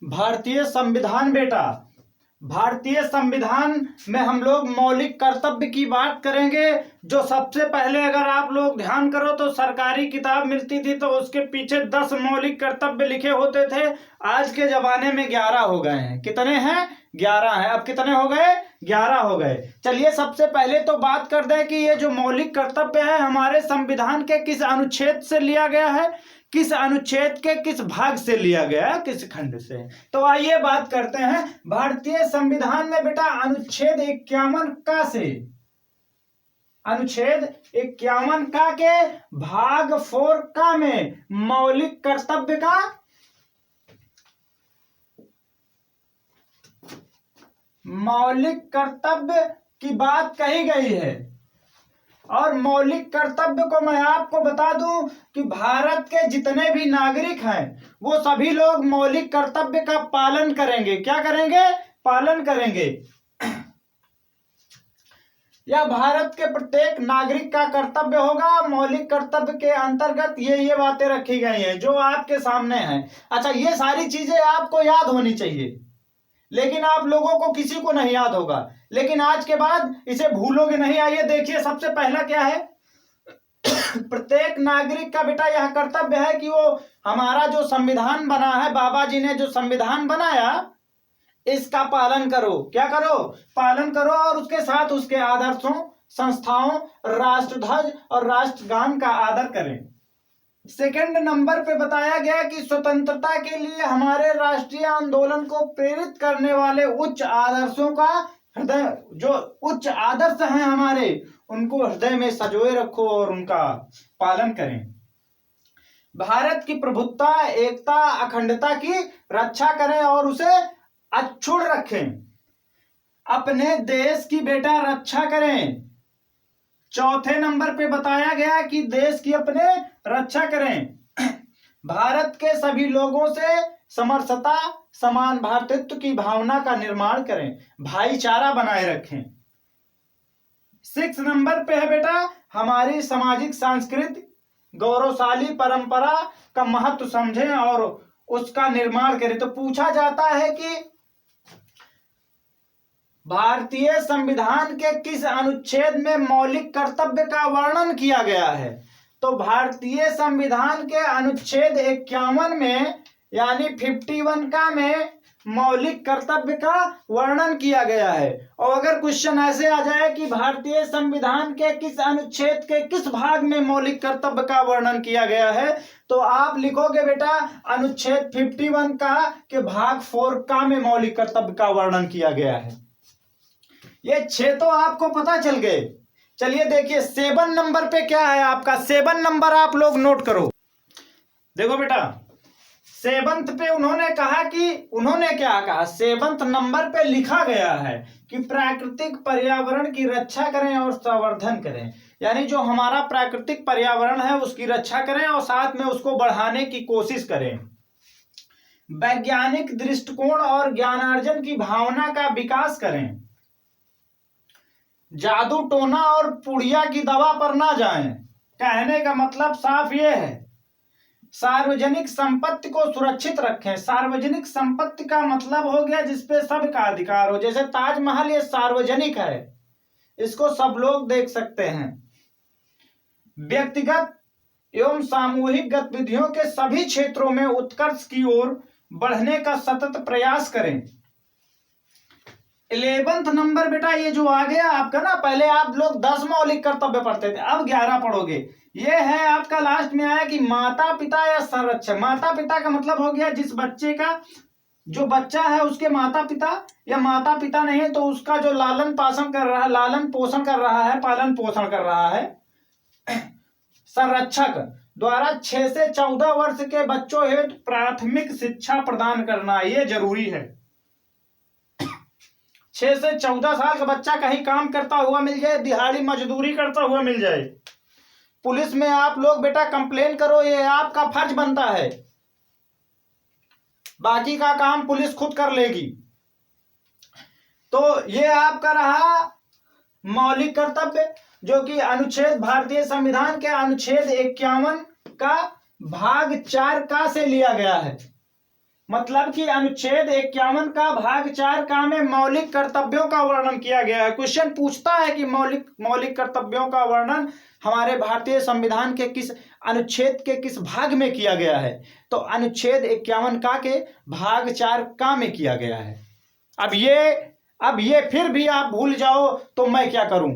भारतीय संविधान बेटा, भारतीय संविधान में हम लोग मौलिक कर्तव्य की बात करेंगे। जो सबसे पहले अगर आप लोग ध्यान करो तो सरकारी किताब मिलती थी तो उसके पीछे 10 मौलिक कर्तव्य लिखे होते थे। आज के जमाने में 11 हो गए हैं। कितने हैं? 11 हैं। अब कितने हो गए? 11 हो गए। चलिए सबसे पहले तो बात कर दें कि ये जो मौलिक कर्तव्य है हमारे संविधान के किस अनुच्छेद से लिया गया है, किस अनुच्छेद के किस भाग से लिया गया है, किस खंड से। तो आइए बात करते हैं भारतीय संविधान में बेटा अनुच्छेद 51 का से, अनुच्छेद 51 का के भाग 4 का में मौलिक कर्तव्य का मौलिक कर्तव्य की बात कही गई है। और मौलिक कर्तव्य को मैं आपको बता दूं कि भारत के जितने भी नागरिक हैं वो सभी लोग मौलिक कर्तव्य का पालन करेंगे। क्या करेंगे? पालन करेंगे। यह भारत के प्रत्येक नागरिक का कर्तव्य होगा। मौलिक कर्तव्य के अंतर्गत ये बातें रखी गई हैं जो आपके सामने हैं। अच्छा, ये सारी चीजें आपको याद होनी चाहिए, लेकिन आप लोगों को किसी को नहीं याद होगा। लेकिन आज के बाद इसे भूलोगे नहीं। आइए देखिए सबसे पहला क्या है। प्रत्येक नागरिक का बेटा यह कर्तव्य है कि वो हमारा जो संविधान बना है, बाबा जी ने जो संविधान बनाया, इसका पालन करो। क्या करो? पालन करो। और उसके साथ उसके आदर्शों, संस्थाओं, राष्ट्रध्वज और राष्ट्रगान का आदर करें। सेकंड नंबर पे बताया गया कि स्वतंत्रता के लिए हमारे राष्ट्रीय आंदोलन को प्रेरित करने वाले उच्च आदर्शों का हृदय, जो उच्च आदर्श हैं हमारे, उनको हृदय में संजोए रखो और उनका पालन करें। भारत की प्रभुत्ता, एकता, अखंडता की रक्षा करें और उसे अक्षुण्ण रखें। अपने देश की बेटा रक्षा करें। चौथे नंबर पे बताया गया कि देश की अपने रक्षा करें। भारत के सभी लोगों से समरसता, समान भातृत्व की भावना का निर्माण करें। भाईचारा बनाए रखें। 6 नंबर पे है बेटा हमारी सामाजिक सांस्कृतिक गौरवशाली परंपरा का महत्व समझें और उसका निर्माण करें। तो पूछा जाता है कि भारतीय संविधान के किस अनुच्छेद में मौलिक कर्तव्य का वर्णन किया गया है। तो भारतीय संविधान के अनुच्छेद 51 में यानी 51 का में मौलिक कर्तव्य का वर्णन किया गया है। और अगर क्वेश्चन ऐसे आ जाए कि भारतीय संविधान के किस अनुच्छेद के किस भाग में मौलिक कर्तव्य का वर्णन किया गया है, तो आप लिखोगे बेटा अनुच्छेद 51 का के भाग 4 का में मौलिक कर्तव्य का वर्णन किया गया है। ये 6 तो आपको पता चल गए। चलिए देखिए 7 नंबर पे क्या है आपका। 7 नंबर आप लोग नोट करो। देखो बेटा 7th पे उन्होंने कहा कि उन्होंने क्या कहा, 7th नंबर पे लिखा गया है कि प्राकृतिक पर्यावरण की रक्षा करें और संवर्धन करें। यानी जो हमारा प्राकृतिक पर्यावरण है उसकी रक्षा करें और साथ में उसको बढ़ाने की कोशिश करें। वैज्ञानिक दृष्टिकोण और ज्ञानार्जन की भावना का विकास करें। जादू टोना और पुड़िया की दवा पर ना जाएं। कहने का मतलब साफ ये है, सार्वजनिक संपत्ति को सुरक्षित रखें। सार्वजनिक संपत्ति का मतलब हो गया जिसपे सबका अधिकार हो। जैसे ताजमहल ये सार्वजनिक है, इसको सब लोग देख सकते हैं। व्यक्तिगत एवं सामूहिक गतिविधियों के सभी क्षेत्रों में उत्कर्ष की ओर बढ़ने का सतत प्रयास करें। 11th नंबर बेटा ये जो आ गया आपका ना, पहले आप लोग 10 मौलिक कर्तव्य पढ़ते थे, अब 11 पढ़ोगे। ये है आपका लास्ट में आया कि माता पिता या संरक्षक। माता पिता का मतलब हो गया जिस बच्चे का, जो बच्चा है उसके माता पिता, या माता पिता नहीं है तो उसका जो लालन पालन कर रहा है, लालन पोषण कर रहा है, पालन पोषण कर रहा है। संरक्षक द्वारा 6 से 14 वर्ष के बच्चों हेतु प्राथमिक शिक्षा प्रदान करना, ये जरूरी है। 6 से 14 साल का बच्चा कहीं काम करता हुआ मिल जाए, दिहाड़ी मजदूरी करता हुआ मिल जाए, पुलिस में आप लोग बेटा कंप्लेन करो, ये आपका फर्ज बनता है। बाकी का काम पुलिस खुद कर लेगी। तो ये आपका रहा मौलिक कर्तव्य, जो कि अनुच्छेद भारतीय संविधान के अनुच्छेद 51 का भाग 4 का से लिया गया है। मतलब कि अनुच्छेद 51 का भाग 4 का में मौलिक कर्तव्यों का वर्णन किया गया है। क्वेश्चन पूछता है कि मौलिक कर्तव्यों का वर्णन हमारे भारतीय संविधान के किस अनुच्छेद के किस भाग में किया गया है, तो अनुच्छेद 51 का के भाग 4 का में किया गया है। अब ये फिर भी आप भूल जाओ तो मैं क्या करूं।